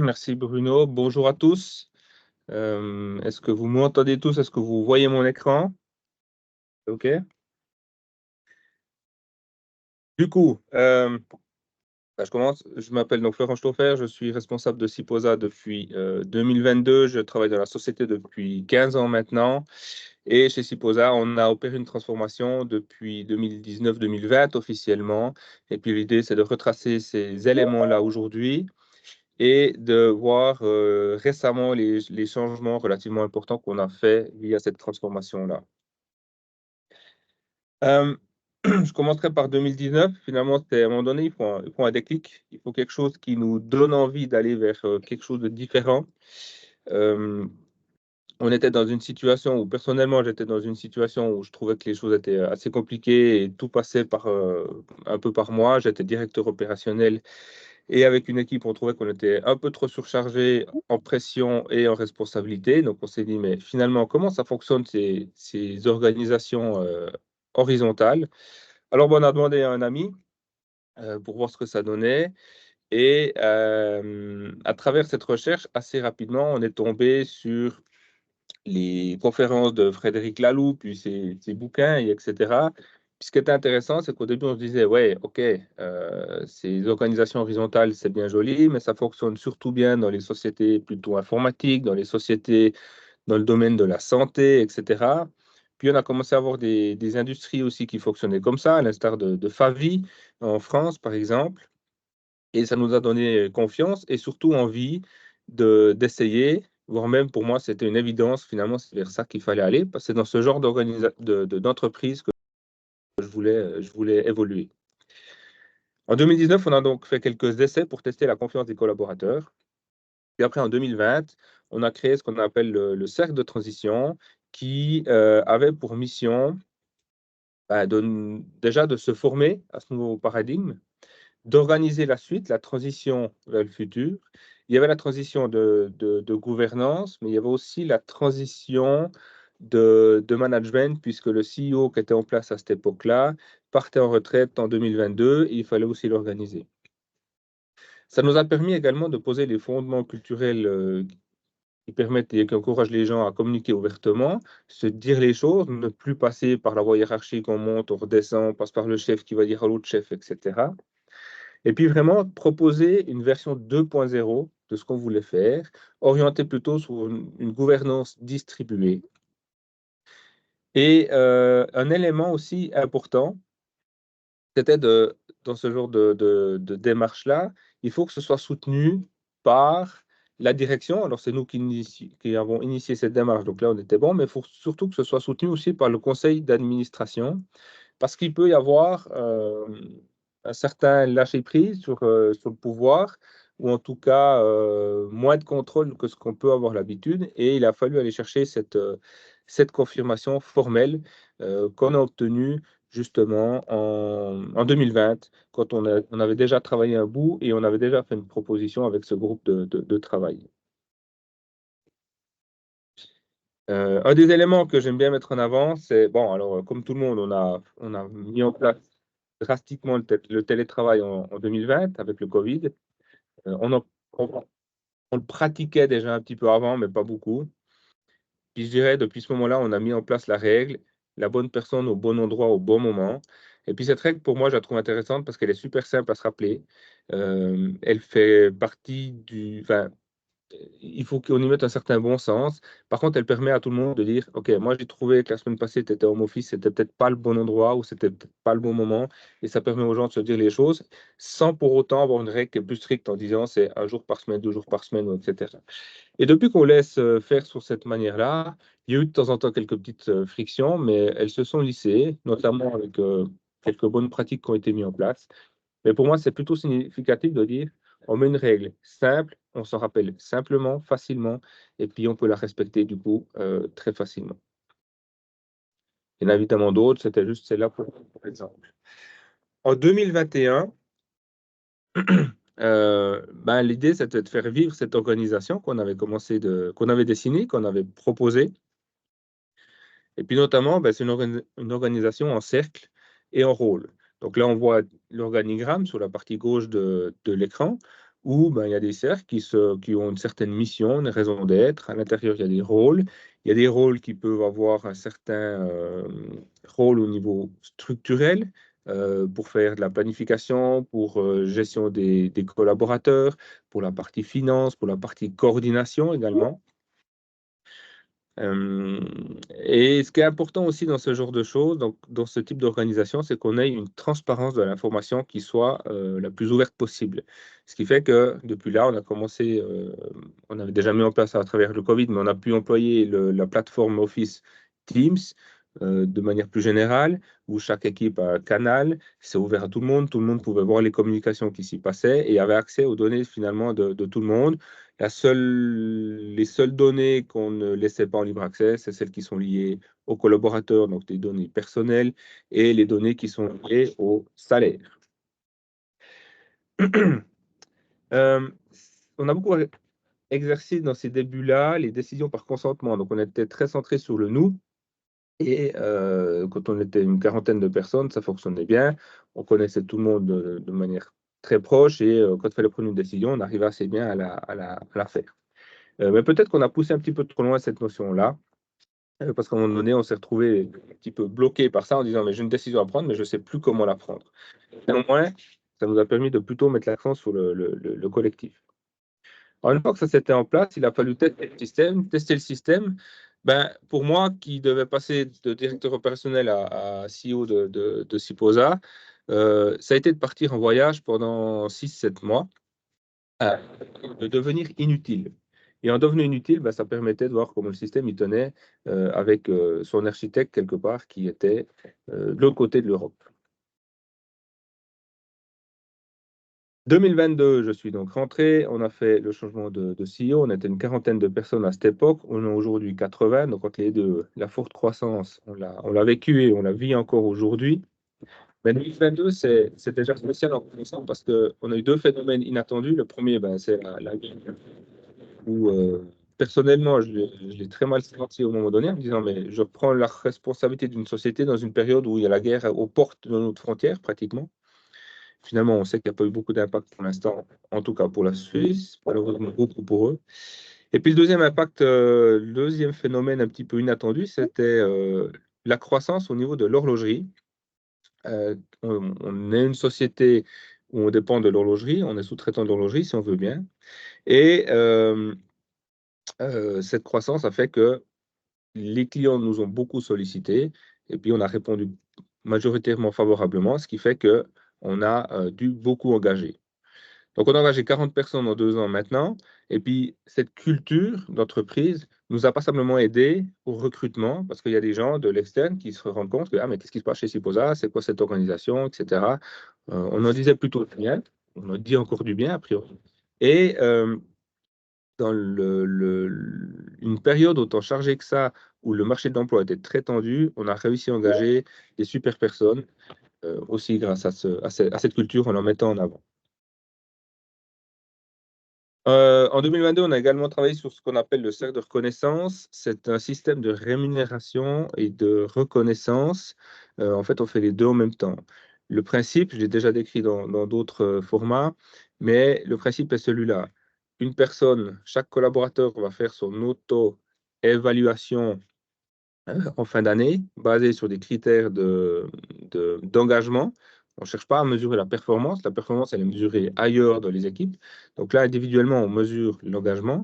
Merci Bruno. Bonjour à tous. Est-ce que vous m'entendez tous? Est-ce que vous voyez mon écran? OK. Du coup, je commence. Je m'appelle donc Florent Stoffer. Je suis responsable de Siposa depuis 2022. Je travaille dans la société depuis 15 ans maintenant. Et chez Siposa, on a opéré une transformation depuis 2019-2020 officiellement. Et puis l'idée, c'est de retracer ces éléments-là aujourd'hui et de voir récemment les changements relativement importants qu'on a fait via cette transformation-là. Je commencerai par 2019. Finalement, c'était à un moment donné, il faut un déclic. Il faut quelque chose qui nous donne envie d'aller vers quelque chose de différent. Euh, on était dans une situation où, personnellement, j'étais dans une situation où je trouvais que les choses étaient assez compliquées et tout passait un peu par moi. J'étais directeur opérationnel. Et avec une équipe, on trouvait qu'on était un peu trop surchargé en pression et en responsabilité. Donc, on s'est dit, mais finalement, comment ça fonctionne ces organisations horizontales? Alors, bon, on a demandé à un ami pour voir ce que ça donnait. Et à travers cette recherche, assez rapidement, on est tombé sur les conférences de Frédéric Laloux, puis ses bouquins, etc. Puis ce qui était intéressant, c'est qu'au début, on se disait, ouais, OK, ces organisations horizontales, c'est bien joli, mais ça fonctionne surtout bien dans les sociétés plutôt informatiques, dans les sociétés dans le domaine de la santé, etc. Puis on a commencé à avoir des industries aussi qui fonctionnaient comme ça, à l'instar de Favi en France, par exemple. Et ça nous a donné confiance et surtout envie d'essayer, voire même pour moi, c'était une évidence, finalement, c'est vers ça qu'il fallait aller, parce que c'est dans ce genre d'entreprise que je voulais évoluer. En 2019, on a donc fait quelques essais pour tester la confiance des collaborateurs. Puis après, en 2020, on a créé ce qu'on appelle le cercle de transition qui avait pour mission déjà de se former à ce nouveau paradigme, d'organiser la suite, la transition vers le futur. Il y avait la transition de gouvernance, mais il y avait aussi la transition de management, puisque le CEO qui était en place à cette époque-là partait en retraite en 2022 et il fallait aussi l'organiser. Ça nous a permis également de poser les fondements culturels qui permettent et qui encouragent les gens à communiquer ouvertement, se dire les choses, ne plus passer par la voie hiérarchique, on monte, on redescend, on passe par le chef qui va dire à l'autre chef, etc. Et puis vraiment proposer une version 2.0 de ce qu'on voulait faire, orientée plutôt sur une gouvernance distribuée. Et un élément aussi important, c'était dans ce genre de démarche-là, il faut que ce soit soutenu par la direction. Alors, c'est nous qui avons initié cette démarche, donc là, on était bon, mais il faut surtout que ce soit soutenu aussi par le conseil d'administration, parce qu'il peut y avoir un certain lâcher-prise sur le pouvoir, ou en tout cas moins de contrôle que ce qu'on peut avoir l'habitude. Et il a fallu aller chercher cette confirmation formelle qu'on a obtenue justement en 2020, quand on avait déjà travaillé un bout et on avait déjà fait une proposition avec ce groupe de travail. Un des éléments que j'aime bien mettre en avant, c'est, bon, alors, comme tout le monde, on a mis en place drastiquement le télétravail en 2020 avec le Covid. On, on le pratiquait déjà un petit peu avant, mais pas beaucoup. Puis je dirais, depuis ce moment-là, on a mis en place la règle, la bonne personne au bon endroit au bon moment. Et puis cette règle, pour moi, je la trouve intéressante parce qu'elle est super simple à se rappeler. Elle fait partie enfin, il faut qu'on y mette un certain bon sens. Par contre, elle permet à tout le monde de dire, OK, moi j'ai trouvé que la semaine passée, tu étais home office, c'était peut-être pas le bon endroit ou c'était peut-être pas le bon moment. Et ça permet aux gens de se dire les choses sans pour autant avoir une règle qui est plus stricte en disant c'est un jour par semaine, 2 jours par semaine, etc. Et depuis qu'on laisse faire sur cette manière-là, il y a eu de temps en temps quelques petites frictions, mais elles se sont lissées, notamment avec quelques bonnes pratiques qui ont été mises en place. Mais pour moi, c'est plutôt significatif de dire, on met une règle simple, on s'en rappelle simplement, facilement, et puis on peut la respecter du coup très facilement. Il y en a évidemment d'autres, c'était juste celle-là pour exemple. En 2021, l'idée c'était de faire vivre cette organisation qu'on avait qu'on avait dessinée, qu'on avait proposée. Et puis notamment, c'est une organisation en cercle et en rôle. Donc là, on voit l'organigramme sur la partie gauche de l'écran. où ben, il y a des cercles qui ont une certaine mission, une raison d'être. À l'intérieur, il y a des rôles. Il y a des rôles qui peuvent avoir un certain rôle au niveau structurel pour faire de la planification, pour gestion des collaborateurs, pour la partie finance, pour la partie coordination également. Euh, et ce qui est important aussi dans ce genre de choses, donc, dans ce type d'organisation, c'est qu'on ait une transparence de l'information qui soit la plus ouverte possible. Ce qui fait que depuis là, on a commencé, on avait déjà mis en place à travers le Covid, mais on a pu employer la plateforme Office Teams de manière plus générale, où chaque équipe a un canal, c'est ouvert à tout le monde pouvait voir les communications qui s'y passaient et avait accès aux données finalement de tout le monde. Les seules données qu'on ne laissait pas en libre accès, c'est celles qui sont liées aux collaborateurs, donc des données personnelles, et les données qui sont liées au salaire. Euh, on a beaucoup exercé dans ces débuts-là les décisions par consentement. Donc, on était très centré sur le nous. Et quand on était une quarantaine de personnes, ça fonctionnait bien. On connaissait tout le monde de manière très proche. Et quand il fallait prendre une décision, on arrivait assez bien à la faire. Mais peut-être qu'on a poussé un petit peu trop loin cette notion-là, parce qu'à un moment donné, on s'est retrouvé un petit peu bloqué par ça en disant, mais j'ai une décision à prendre, mais je ne sais plus comment la prendre. Néanmoins, ça nous a permis de plutôt mettre l'accent sur le collectif. Alors, une fois que ça s'était en place, il a fallu tester le système. Tester le système, ben, pour moi, qui devais passer de directeur opérationnel à CEO de Siposa, ça a été de partir en voyage pendant 6-7 mois, euh, de devenir inutile. Et en devenant inutile, ben, ça permettait de voir comment le système il tenait avec son architecte quelque part qui était de l'autre côté de l'Europe. 2022, je suis donc rentré, on a fait le changement de CEO, on était une quarantaine de personnes à cette époque, on est aujourd'hui 80, donc entre les deux, la forte croissance, on l'a vécu et on la vit encore aujourd'hui. Mais 2022, c'est déjà spécial en commençant parce qu'on a eu deux phénomènes inattendus. Le premier, ben, c'est la guerre, où personnellement, je l'ai très mal senti au moment donné, en me disant, mais je prends la responsabilité d'une société dans une période où il y a la guerre aux portes de notre frontière, pratiquement. Finalement, on sait qu'il n'y a pas eu beaucoup d'impact pour l'instant, en tout cas pour la Suisse, malheureusement beaucoup pour eux. Et puis le deuxième impact, le deuxième phénomène un petit peu inattendu, c'était la croissance au niveau de l'horlogerie. On est une société où on dépend de l'horlogerie, on est sous-traitant de l'horlogerie si on veut bien. Et cette croissance a fait que les clients nous ont beaucoup sollicités et puis on a répondu majoritairement favorablement, ce qui fait que on a dû beaucoup engager. Donc, on a engagé 40 personnes en 2 ans maintenant. Et puis, cette culture d'entreprise nous a pas simplement aidé au recrutement, parce qu'il y a des gens de l'externe qui se rendent compte que, ah, mais qu'est-ce qui se passe chez Siposa, c'est quoi cette organisation, etc. On en disait plutôt du bien, on en dit encore du bien, a priori. Et dans une période autant chargée que ça, où le marché de l'emploi était très tendu, on a réussi à engager des super personnes, aussi grâce à cette culture en mettant en avant. En 2022, on a également travaillé sur ce qu'on appelle le cercle de reconnaissance. C'est un système de rémunération et de reconnaissance. En fait, on fait les deux en même temps. Le principe, je l'ai déjà décrit dans d'autres formats, mais le principe est celui-là. Une personne, chaque collaborateur va faire son auto-évaluation en fin d'année, basée sur des critères d'engagement. On ne cherche pas à mesurer la performance. La performance, elle est mesurée ailleurs dans les équipes. Donc là, individuellement, on mesure l'engagement.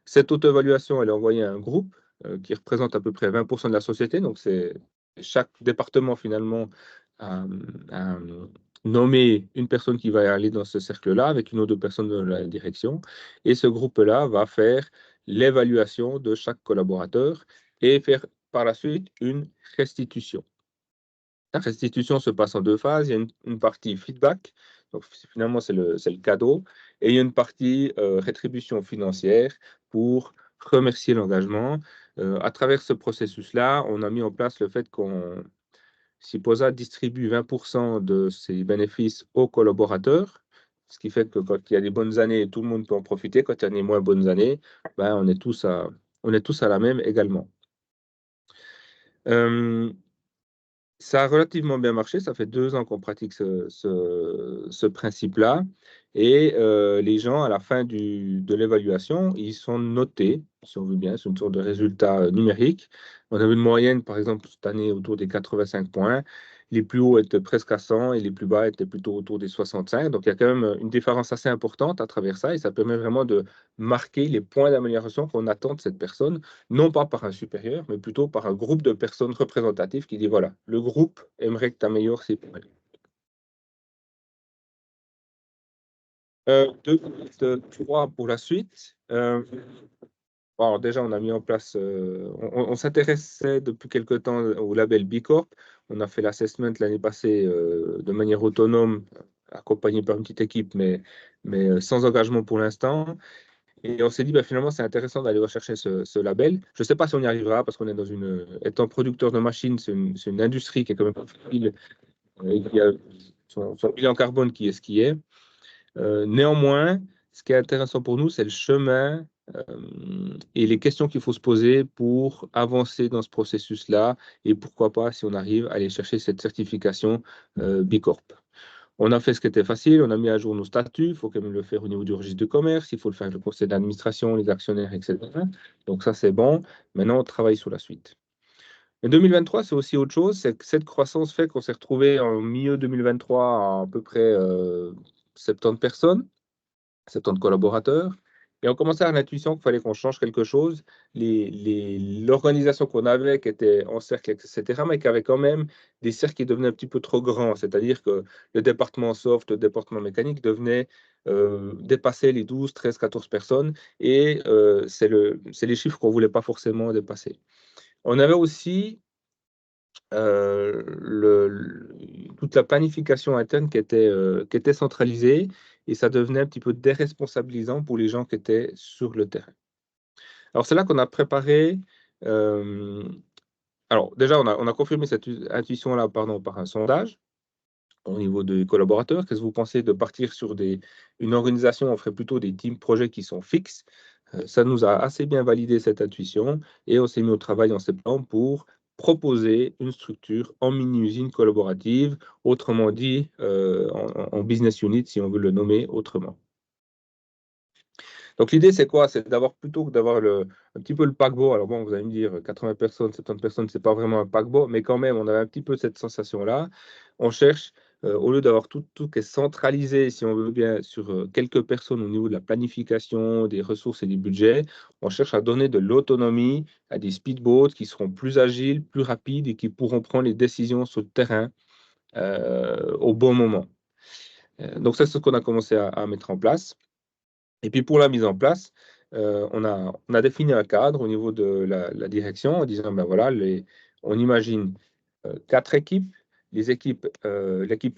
Cette auto-évaluation, elle est envoyée à un groupe qui représente à peu près 20% de la société. Donc, c'est chaque département, finalement, a, a nommé une personne qui va aller dans ce cercle-là avec une ou deux personnes de la direction. Et ce groupe-là va faire l'évaluation de chaque collaborateur et faire par la suite une restitution. La restitution se passe en deux phases. Il y a une partie feedback, donc finalement c'est le cadeau, et il y a une partie rétribution financière pour remercier l'engagement. À travers ce processus-là, on a mis en place le fait qu'on Siposa distribue 20% de ses bénéfices aux collaborateurs, ce qui fait que quand il y a des bonnes années, tout le monde peut en profiter. Quand il y a des moins bonnes années, ben, on est tous à la même également. Ça a relativement bien marché. Ça fait 2 ans qu'on pratique ce principe-là. Et les gens, à la fin de l'évaluation, ils sont notés, si on veut bien, c'est une sorte de résultat numérique. On avait une moyenne, par exemple, cette année, autour des 85 points. Les plus hauts étaient presque à 100 et les plus bas étaient plutôt autour des 65. Donc, il y a quand même une différence assez importante à travers ça et ça permet vraiment de marquer les points d'amélioration qu'on attend de cette personne, non pas par un supérieur, mais plutôt par un groupe de personnes représentatives qui dit, voilà, le groupe aimerait que tu améliores ces points. 2003 pour la suite. Alors déjà, on a mis en place, on s'intéressait depuis quelque temps au label B Corp. On a fait l'assessment l'année passée de manière autonome, accompagné par une petite équipe, mais sans engagement pour l'instant. Et on s'est dit, bah, finalement, c'est intéressant d'aller rechercher ce label. Je ne sais pas si on y arrivera parce qu'on est dans étant producteur de machines, c'est une industrie qui est quand même pas facile, qui a son bilan carbone qui est ce qui est. Néanmoins, ce qui est intéressant pour nous, c'est le chemin et les questions qu'il faut se poser pour avancer dans ce processus-là et pourquoi pas, si on arrive, à aller chercher cette certification B Corp. On a fait ce qui était facile, on a mis à jour nos statuts, il faut quand même le faire au niveau du registre de commerce, il faut le faire avec le conseil d'administration, les actionnaires, etc. Donc ça, c'est bon. Maintenant, on travaille sur la suite. Et 2023, c'est aussi autre chose, c'est que cette croissance fait qu'on s'est retrouvé en milieu 2023 à peu près 70 personnes. 70 collaborateurs. Et on commençait à avoir l'intuition qu'il fallait qu'on change quelque chose. L'organisation qu'on avait, qui était en cercle, etc., mais qui avait quand même des cercles qui devenaient un petit peu trop grands. C'est-à-dire que le département soft, le département mécanique devenait dépasser les 12, 13, 14 personnes. Et c'est les chiffres qu'on ne voulait pas forcément dépasser. On avait aussi toute la planification interne qui était centralisée et ça devenait un petit peu déresponsabilisant pour les gens qui étaient sur le terrain. Alors, c'est là qu'on a préparé. euh, alors, déjà, on a confirmé cette intuition-là, pardon, par un sondage au niveau des collaborateurs. Qu'est-ce que vous pensez de partir sur une organisation? On ferait plutôt des team projets qui sont fixes. Ça nous a assez bien validé cette intuition et on s'est mis au travail en septembre pour proposer une structure en mini-usine collaborative, autrement dit en business unit, si on veut le nommer autrement. Donc l'idée, c'est quoi? C'est d'avoir plutôt que d'avoir un petit peu le paquebot. Alors bon, vous allez me dire, 80 personnes, 70 personnes, c'est pas vraiment un paquebot, mais quand même, on avait un petit peu cette sensation-là. On cherche, au lieu d'avoir tout qui est centralisé, si on veut bien, sur quelques personnes au niveau de la planification, des ressources et du budget, on cherche à donner de l'autonomie à des speedboats qui seront plus agiles, plus rapides et qui pourront prendre les décisions sur le terrain au bon moment. Donc ça, c'est ce qu'on a commencé à mettre en place. Et puis pour la mise en place, on a défini un cadre au niveau de la direction en disant, ben voilà, on imagine 4 équipes. L'équipe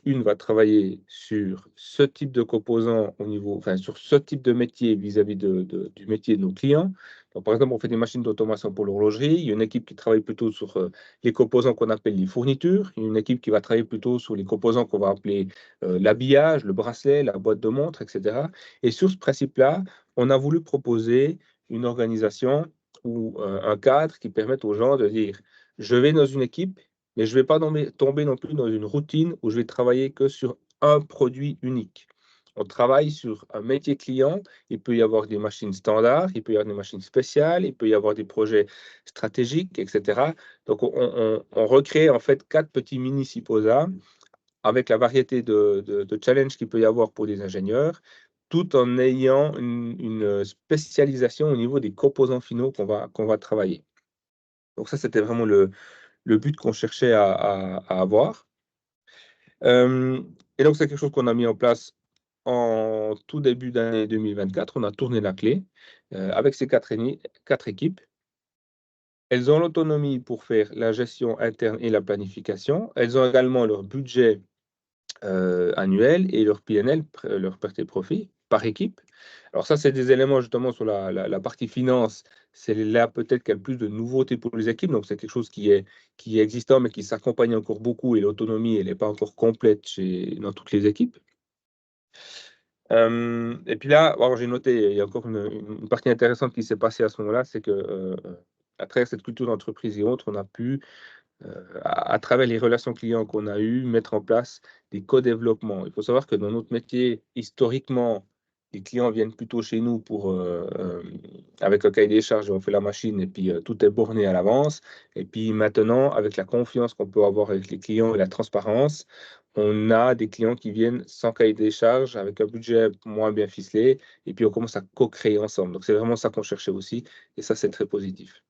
1 va travailler sur ce type de composants enfin, sur ce type de métier vis-à-vis du métier de nos clients. Donc, par exemple, on fait des machines d'automation pour l'horlogerie. Il y a une équipe qui travaille plutôt sur les composants qu'on appelle les fournitures. Il y a une équipe qui va travailler plutôt sur les composants qu'on va appeler l'habillage, le bracelet, la boîte de montre, etc. Et sur ce principe-là, on a voulu proposer une organisation ou un cadre qui permette aux gens de dire, je vais dans une équipe, mais je ne vais pas tomber non plus dans une routine où je vais travailler que sur un produit unique. On travaille sur un métier client, il peut y avoir des machines standards, il peut y avoir des machines spéciales, il peut y avoir des projets stratégiques, etc. Donc, on recrée en fait 4 petits mini-SIPOSA avec la variété de challenges qu'il peut y avoir pour des ingénieurs, tout en ayant une spécialisation au niveau des composants finaux qu'on va travailler. Donc ça, c'était vraiment le but qu'on cherchait à avoir. Et donc, c'est quelque chose qu'on a mis en place en tout début d'année 2024. On a tourné la clé avec ces 4 équipes. Elles ont l'autonomie pour faire la gestion interne et la planification. Elles ont également leur budget annuel et leur PNL, leur perte et profit par équipe. Alors ça, c'est des éléments justement sur la partie finance. C'est là peut-être qu'il y a le plus de nouveautés pour les équipes. Donc c'est quelque chose qui est existant, mais qui s'accompagne encore beaucoup et l'autonomie, elle n'est pas encore complète dans toutes les équipes. Et puis là, j'ai noté, il y a encore une partie intéressante qui s'est passée à ce moment-là, c'est que à travers cette culture d'entreprise et autres, on a pu à travers les relations clients qu'on a eues, mettre en place des co-développements. Il faut savoir que dans notre métier, historiquement, les clients viennent plutôt chez nous avec le cahier des charges, on fait la machine et puis tout est borné à l'avance. Et puis maintenant, avec la confiance qu'on peut avoir avec les clients et la transparence, on a des clients qui viennent sans cahier des charges, avec un budget moins bien ficelé, et puis on commence à co-créer ensemble. Donc c'est vraiment ça qu'on cherchait aussi, et ça c'est très positif.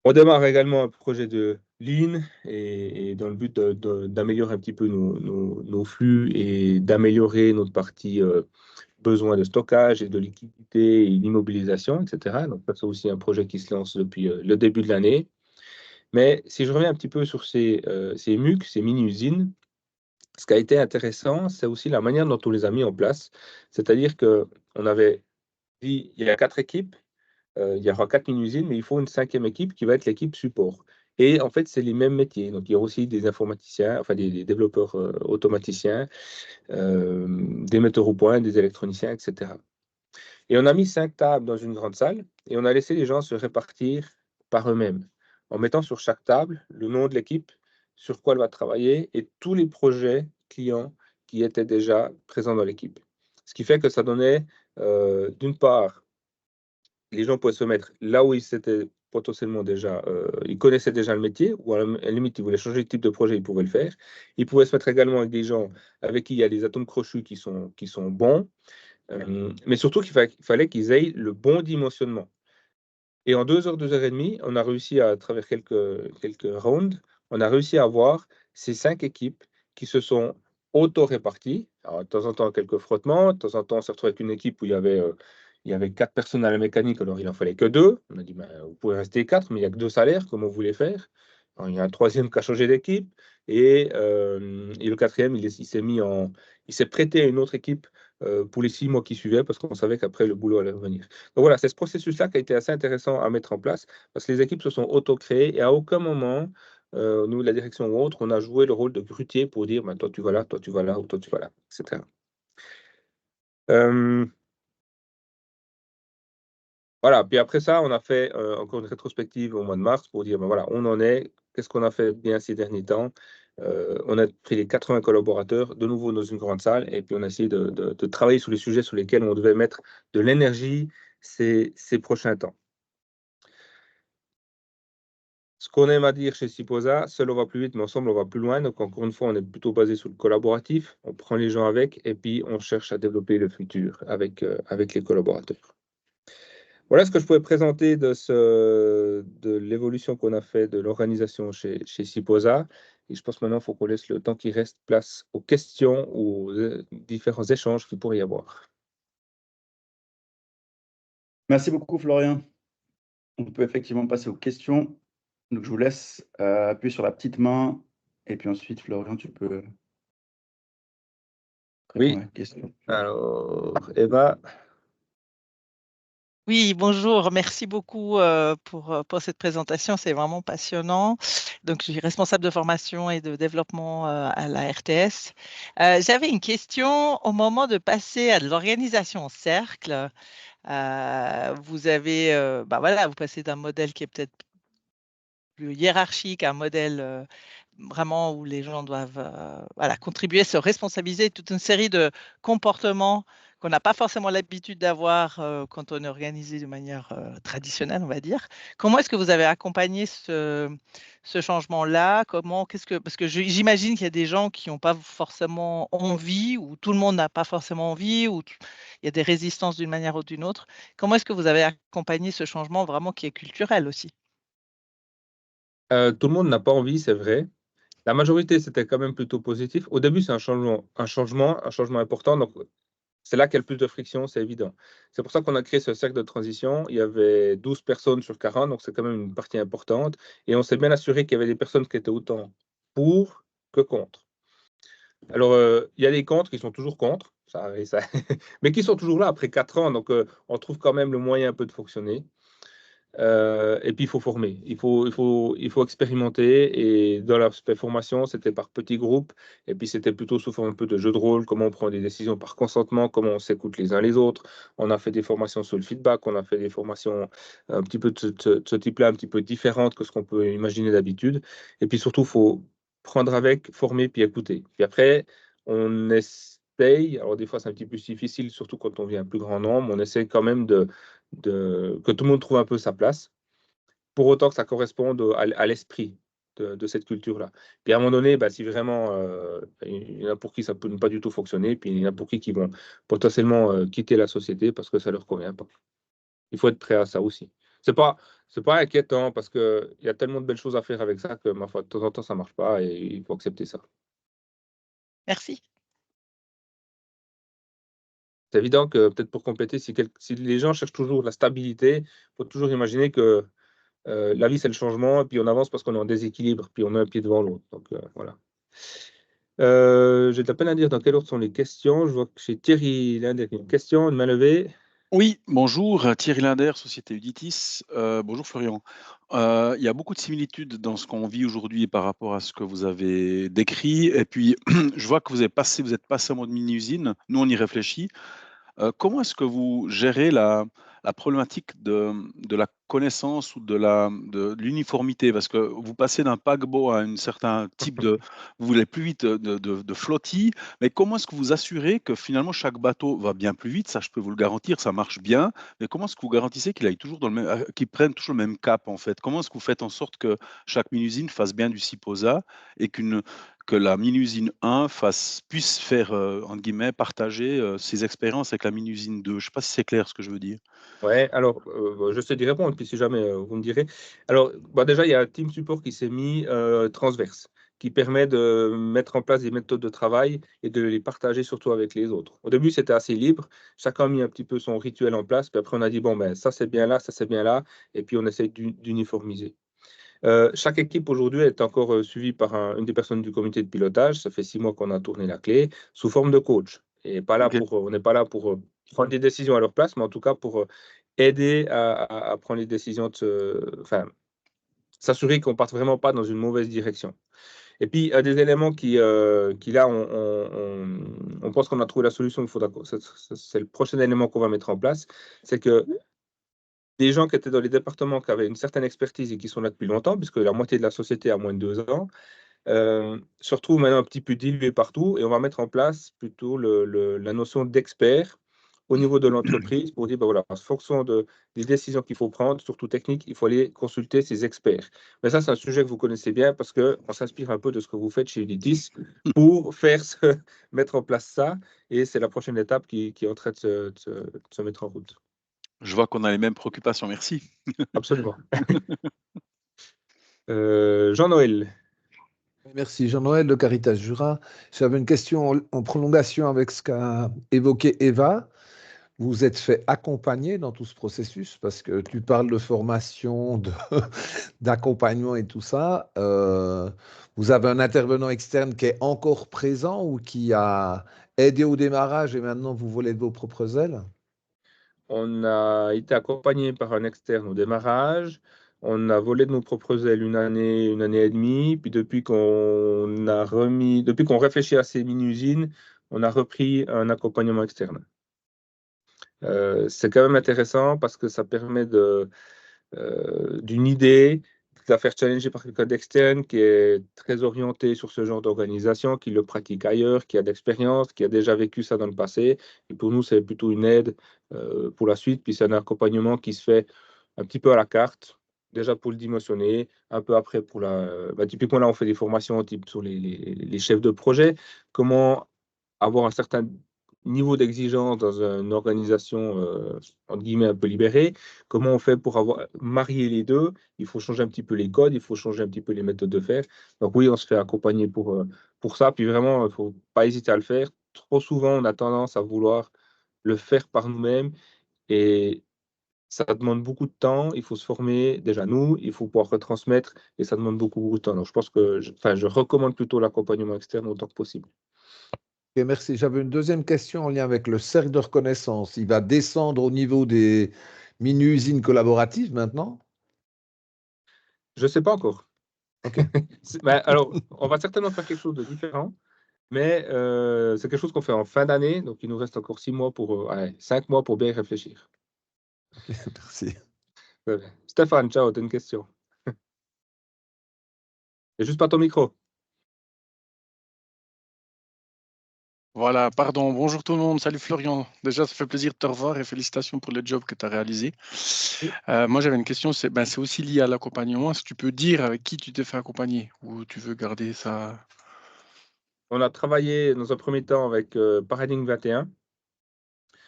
On démarre également un projet de Lean et dans le but d'améliorer un petit peu nos flux et d'améliorer notre partie besoin de stockage et de liquidité et d'immobilisation, etc. Donc, ça, c'est aussi un projet qui se lance depuis le début de l'année. Mais si je reviens un petit peu sur ces MUC, ces mini-usines, ce qui a été intéressant, c'est aussi la manière dont on les a mis en place. C'est-à-dire qu'on avait dit, il y a 4 équipes, il y aura 4 mini-usines, mais il faut une 5e équipe qui va être l'équipe support. Et en fait, c'est les mêmes métiers. Donc, il y a aussi des informaticiens, enfin des développeurs automaticiens, des metteurs au point, des électroniciens, etc. Et on a mis 5 tables dans une grande salle et on a laissé les gens se répartir par eux-mêmes, en mettant sur chaque table le nom de l'équipe, sur quoi elle va travailler et tous les projets clients qui étaient déjà présents dans l'équipe. Ce qui fait que ça donnait, d'une part, les gens pouvaient se mettre là où ils s'étaient potentiellement déjà, ils connaissaient déjà le métier, ou à la limite, ils voulaient changer de type de projet, ils pouvaient le faire. Ils pouvaient se mettre également avec des gens avec qui il y a des atomes crochus qui sont bons, mais surtout fallait qu'ils aient le bon dimensionnement. Et en 2 heures, 2 heures et demie, on a réussi à travers quelques rounds, on a réussi à avoir ces 5 équipes qui se sont auto-réparties. Alors, de temps en temps, quelques frottements, de temps en temps, on s'est retrouvé avec une équipe où il y avait 4 personnes à la mécanique, alors il en fallait que 2. On a dit: «Ben, vous pouvez rester 4, mais il y a que 2 salaires, comment vous voulez faire?» Alors, il y a un troisième qui a changé d'équipe et le quatrième, il s'est prêté à une autre équipe, pour les 6 mois qui suivaient parce qu'on savait qu'après le boulot allait revenir. Donc voilà, c'est ce processus-là qui a été assez intéressant à mettre en place parce que les équipes se sont auto-créées et à aucun moment, au niveau de la direction ou autre, on a joué le rôle de grutier pour dire: «Ben, toi tu vas là, toi tu vas là ou toi tu vas là», et cetera. Hem, voilà, puis après ça, on a fait, encore une rétrospective au mois de mars pour dire: «Ben, voilà, on en est, qu'est-ce qu'on a fait de bien ces derniers temps?» On a pris les 80 collaborateurs de nouveau dans une grande salle et puis on a essayé de travailler sur les sujets sur lesquels on devait mettre de l'énergie ces prochains temps. Ce qu'on aime à dire chez Siposa, seul on va plus vite, mais ensemble on va plus loin. Donc encore une fois, on est plutôt basé sur le collaboratif. On prend les gens avec et puis on cherche à développer le futur avec les collaborateurs. Voilà ce que je pouvais présenter de l'évolution qu'on a fait de l'organisation chez Siposa. Et je pense maintenant il faut qu'on laisse le temps qui reste place aux questions ou aux différents échanges qu'il pourrait y avoir. Merci beaucoup, Florian. On peut effectivement passer aux questions. Donc, je vous laisse appuyer sur la petite main. Et puis ensuite, Florian, tu peux répondre Oui, à la question. alors Eva, Oui, bonjour. Merci beaucoup pour cette présentation. C'est vraiment passionnant. Donc, je suis responsable de formation et de développement à la RTS. J'avais une question. Au moment de passer à de l'organisation en cercle, vous avez, bah voilà, vous passez d'un modèle qui est peut-être plus hiérarchique à un modèle vraiment où les gens doivent voilà, contribuer, se responsabiliser, toute une série de comportements qu'on n'a pas forcément l'habitude d'avoir quand on est organisé de manière traditionnelle, on va dire. Comment est-ce que vous avez accompagné ce changement-là? Parce que j'imagine qu'il y a des gens qui n'ont pas forcément envie, ou tout le monde n'a pas forcément envie, ou il y a des résistances d'une manière ou d'une autre. Comment est-ce que vous avez accompagné ce changement vraiment qui est culturel aussi? tout le monde n'a pas envie, c'est vrai. La majorité, c'était quand même plutôt positif. Au début, c'est un changement important. Donc, c'est là qu'il y a le plus de friction, c'est évident. C'est pour ça qu'on a créé ce cercle de transition. Il y avait 12 personnes sur 40, donc c'est quand même une partie importante. Et on s'est bien assuré qu'il y avait des personnes qui étaient autant pour que contre. Alors, il y a des contre qui sont toujours contre, mais qui sont toujours là après 4 ans. Donc, on trouve quand même le moyen un peu de fonctionner. Et puis, il faut former, il faut expérimenter. Et dans l'aspect formation, c'était par petits groupes. Et puis, c'était plutôt sous forme un peu de jeu de rôle, comment on prend des décisions par consentement, comment on s'écoute les uns les autres. On a fait des formations sur le feedback, on a fait des formations un petit peu de ce type-là, un petit peu différentes que ce qu'on peut imaginer d'habitude. Et puis, surtout, il faut prendre avec, former, puis écouter. Puis après, on essaye, alors des fois, c'est un petit peu plus difficile, surtout quand on vient un plus grand nombre, on essaye quand même que tout le monde trouve un peu sa place, pour autant que ça corresponde à l'esprit de cette culture-là. Puis à un moment donné, bah, si vraiment il y en a pour qui ça peut ne pas du tout fonctionner, puis il y en a pour qui vont potentiellement quitter la société parce que ça leur convient pas. Il faut être prêt à ça aussi. C'est pas inquiétant parce qu'il y a tellement de belles choses à faire avec ça que, ma foi, de temps en temps, ça marche pas et il faut accepter ça. Merci. C'est évident que, peut-être pour compléter, si les gens cherchent toujours la stabilité, il faut toujours imaginer que la vie, c'est le changement, et puis on avance parce qu'on est en déséquilibre, puis on met un pied devant l'autre. Donc, voilà. J'ai de la peine à dire dans quel ordre sont les questions. Je vois que chez Thierry, l'un des questions, une main levée. Oui, bonjour, Thierry Linder, Société Uditis. Bonjour Florian. Il y a beaucoup de similitudes dans ce qu'on vit aujourd'hui par rapport à ce que vous avez décrit. Et puis, je vois que vous êtes passé en mode mini-usine. Nous, on y réfléchit. Comment est-ce que vous gérez la problématique de la connaissance ou de l'uniformité? Parce que vous passez d'un paquebot à un certain type de... Vous voulez plus vite de flottille, mais comment est-ce que vous assurez que finalement chaque bateau va bien plus vite? Ça, je peux vous le garantir, ça marche bien. Mais comment est-ce que vous garantissez qu'il aille toujours qu'il prenne toujours le même cap, en fait? Comment est-ce que vous faites en sorte que chaque mini-usine fasse bien du SIPOSA et que la mini-usine 1 puisse faire, entre guillemets, partager ses expériences avec la mini-usine 2. Je ne sais pas si c'est clair ce que je veux dire. Ouais, alors, je sais d'y répondre, puis si jamais vous me direz. Alors, bah, déjà, il y a un team support qui s'est mis transverse, qui permet de mettre en place des méthodes de travail et de les partager surtout avec les autres. Au début, c'était assez libre, chacun a mis un petit peu son rituel en place, puis après, on a dit, bon, ben, ça c'est bien là, ça c'est bien là, et puis on essaie d'uniformiser. Chaque équipe aujourd'hui est encore suivie par une des personnes du comité de pilotage. Ça fait 6 mois qu'on a tourné la clé sous forme de coach. Et pas là Ok. on n'est pas là pour prendre des décisions à leur place, mais en tout cas pour aider à prendre les décisions, enfin, s'assurer qu'on ne parte vraiment pas dans une mauvaise direction. Et puis, des éléments qui là, on pense qu'on a trouvé la solution. C'est le prochain élément qu'on va mettre en place. C'est que des gens qui étaient dans les départements, qui avaient une certaine expertise et qui sont là depuis longtemps, puisque la moitié de la société a moins de 2 ans, se retrouvent maintenant un petit peu dilués partout, et on va mettre en place plutôt la notion d'expert au niveau de l'entreprise pour dire, ben voilà, en fonction des décisions qu'il faut prendre, surtout techniques, il faut aller consulter ces experts. Mais ça, c'est un sujet que vous connaissez bien parce qu'on s'inspire un peu de ce que vous faites chez Uditis pour mettre en place ça, et c'est la prochaine étape qui est en train de se mettre en route. Je vois qu'on a les mêmes préoccupations, merci. Absolument. Jean-Noël. Merci. Jean-Noël de Caritas Jura. J'avais une question en prolongation avec ce qu'a évoqué Eva. Vous êtes fait accompagner dans tout ce processus parce que tu parles de formation, d'accompagnement et tout ça. Vous avez un intervenant externe qui est encore présent ou qui a aidé au démarrage et maintenant vous volez de vos propres ailes? On a été accompagné par un externe au démarrage. On a volé de nos propres ailes une année et demie. Puis depuis qu'on réfléchit à ces mini-usines, on a repris un accompagnement externe. C'est quand même intéressant parce que ça permet d'une idée, de la faire challenger par quelqu'un d'externe qui est très orienté sur ce genre d'organisation, qui le pratique ailleurs, qui a d'expérience, qui a déjà vécu ça dans le passé. Et pour nous, c'est plutôt une aide pour la suite. Puis c'est un accompagnement qui se fait un petit peu à la carte, déjà pour le dimensionner, un peu après pour typiquement là, on fait des formations type sur les chefs de projet, comment avoir un certain niveau d'exigence dans une organisation entre guillemets un peu libérée. Comment on fait pour marier les deux? Il faut changer un petit peu les codes, il faut changer un petit peu les méthodes de faire. Donc oui, on se fait accompagner pour ça. Puis vraiment, il ne faut pas hésiter à le faire. Trop souvent, on a tendance à vouloir le faire par nous-mêmes, et ça demande beaucoup de temps. Il faut se former déjà nous, il faut pouvoir retransmettre, et ça demande beaucoup de temps. Donc je pense que je recommande plutôt l'accompagnement externe autant que possible. Ok, merci. J'avais une deuxième question en lien avec le cercle de reconnaissance. Il va descendre au niveau des mini-usines collaboratives maintenant. Je ne sais pas encore. Ok. Alors, on va certainement faire quelque chose de différent, mais c'est quelque chose qu'on fait en fin d'année, donc il nous reste encore 5 mois pour bien y réfléchir. Ok, merci. Ouais. Stéphane, ciao, tu as une question. Et juste pas ton micro. Voilà, pardon. Bonjour tout le monde. Salut Florian. Déjà, ça fait plaisir de te revoir et félicitations pour le job que tu as réalisé. Moi, j'avais une question. C'est aussi lié à l'accompagnement. Est-ce que tu peux dire avec qui tu t'es fait accompagner ou tu veux garder ça? On a travaillé dans un premier temps avec Paradigme 21.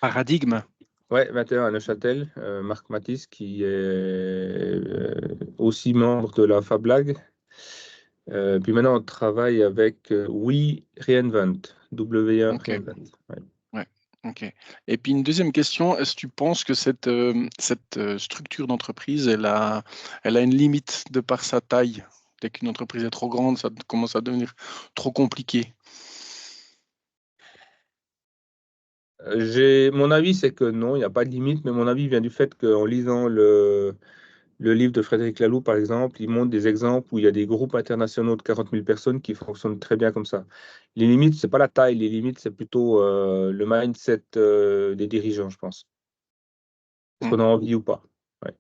Paradigme. Ouais, 21 à Neuchâtel, Marc Matisse, qui est aussi membre de la Fab Lab. Puis maintenant, on travaille avec We Reinvent, W1 Ok. Reinvent. Ouais. Ouais, ok. Et puis une deuxième question, est-ce que tu penses que cette structure d'entreprise, elle a une limite de par sa taille? Dès qu'une entreprise est trop grande, ça commence à devenir trop compliqué. Mon avis, c'est que non, il n'y a pas de limite, mais mon avis vient du fait qu'en lisant le livre de Frédéric Laloux, par exemple, il montre des exemples où il y a des groupes internationaux de 40 000 personnes qui fonctionnent très bien comme ça. Les limites, ce n'est pas la taille, les limites, c'est plutôt le mindset des dirigeants, je pense. Est-ce qu'on a envie ou pas? Ouais.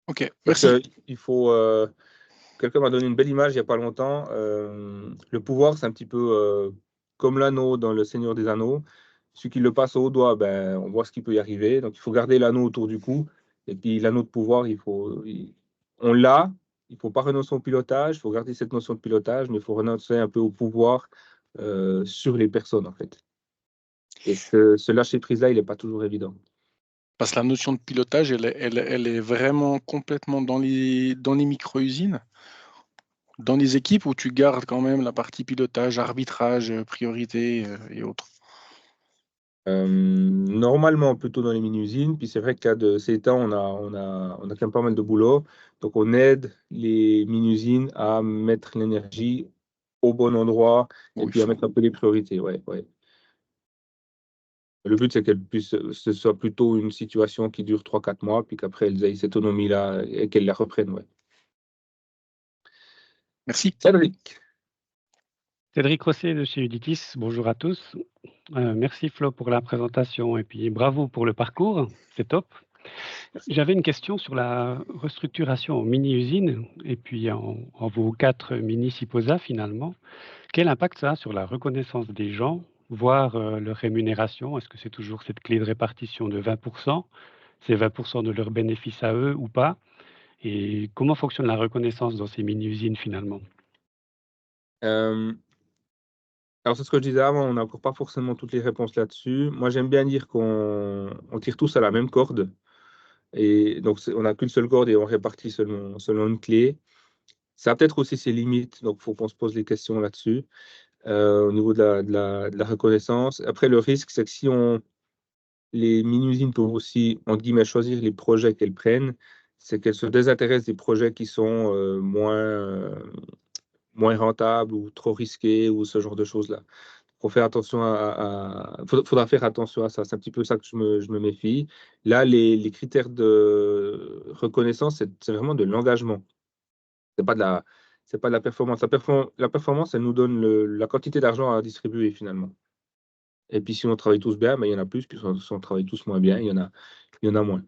Ok, Parce merci. que il faut. Quelqu'un m'a donné une belle image il n'y a pas longtemps. Le pouvoir, c'est un petit peu comme l'anneau dans Le Seigneur des Anneaux. Celui qui le passe au doigt, ben, on voit ce qui peut y arriver. Donc, il faut garder l'anneau autour du cou. Et puis, l'anneau de pouvoir, on l'a. Il ne faut pas renoncer au pilotage. Il faut garder cette notion de pilotage, mais il faut renoncer un peu au pouvoir sur les personnes, en fait. Et ce lâcher-prise-là, il n'est pas toujours évident. Parce que la notion de pilotage, elle est vraiment complètement dans les micro-usines, dans les équipes où tu gardes quand même la partie pilotage, arbitrage, priorité et autres. Normalement, plutôt dans les mini-usines. Puis c'est vrai qu'à de ces temps, on a quand même pas mal de boulot. Donc, on aide les mini-usines à mettre l'énergie au bon endroit et puis à mettre un peu les priorités. Ouais, ouais. Le but, c'est ce soit plutôt une situation qui dure 3-4 mois, puis qu'après, elles aient cette autonomie-là et qu'elles la reprennent. Ouais. Merci. Cédric. Cédric Rosset de chez Uditis, bonjour à tous. Merci Flo pour la présentation et puis bravo pour le parcours, c'est top. J'avais une question sur la restructuration en mini-usines et puis en vos 4 mini-SIPOSA finalement. Quel impact ça a sur la reconnaissance des gens, voire leur rémunération? Est-ce que c'est toujours cette clé de répartition de 20%? C'est 20% de leurs bénéfices à eux ou pas? Et comment fonctionne la reconnaissance dans ces mini-usines finalement? Alors, c'est ce que je disais avant, on n'a encore pas forcément toutes les réponses là-dessus. Moi, j'aime bien dire qu'on tire tous à la même corde. Et donc, on n'a qu'une seule corde et on répartit selon une clé. Ça a peut-être aussi ses limites, donc il faut qu'on se pose les questions là-dessus, au niveau de la reconnaissance. Après, le risque, c'est que si les mini-usines peuvent aussi, entre guillemets, choisir les projets qu'elles prennent, c'est qu'elles se désintéressent des projets qui sont moins rentables ou trop risqués ou ce genre de choses-là. Faut faire attention faudra faire attention à ça. C'est un petit peu ça que je me méfie. Là, les critères de reconnaissance, c'est vraiment de l'engagement. C'est pas de la performance. La performance, elle nous donne la quantité d'argent à distribuer finalement. Et puis si on travaille tous bien, ben, il y en a plus. Puis si on travaille tous moins bien, il y en a moins.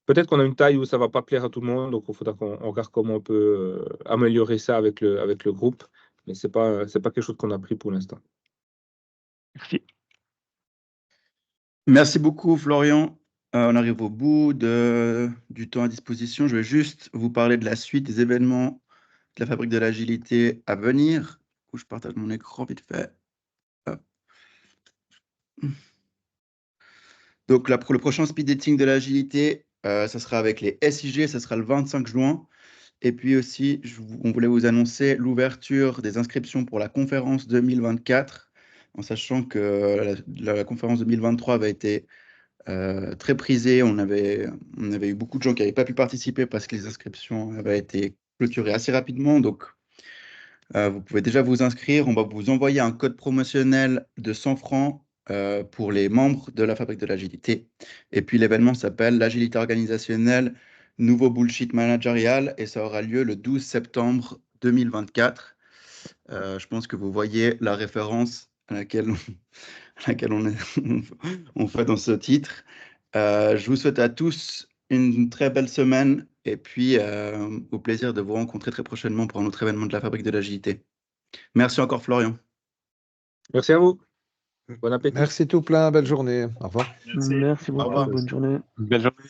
Peut-être qu'on a une taille où ça ne va pas plaire à tout le monde, donc il faudra qu'on regarde comment on peut améliorer ça avec le groupe. Mais ce n'est pas quelque chose qu'on a pris pour l'instant. Merci. Merci beaucoup, Florian. On arrive au bout du temps à disposition. Je vais juste vous parler de la suite des événements de la Fabrique de l'Agilité à venir. Je partage mon écran vite fait. Hop. Donc, pour le prochain speed dating de l'agilité, ça sera avec les SIG, ça sera le 25 juin. Et puis aussi, on voulait vous annoncer l'ouverture des inscriptions pour la conférence 2024, en sachant que la conférence 2023 avait été très prisée. On avait eu beaucoup de gens qui n'avaient pas pu participer parce que les inscriptions avaient été clôturées assez rapidement. Donc, vous pouvez déjà vous inscrire. On va vous envoyer un code promotionnel de 100 francs pour les membres de la Fabrique de l'Agilité. Et puis, l'événement s'appelle l'Agilité organisationnelle nouveau bullshit managérial et ça aura lieu le 12 septembre 2024. Je pense que vous voyez la référence à laquelle on fait dans ce titre. Je vous souhaite à tous une très belle semaine et puis au plaisir de vous rencontrer très prochainement pour un autre événement de la Fabrique de l'Agilité. Merci encore Florian. Merci à vous. Bon appétit. Merci tout plein, belle journée. Au revoir. Merci beaucoup, revoir. bonne journée. Belle journée.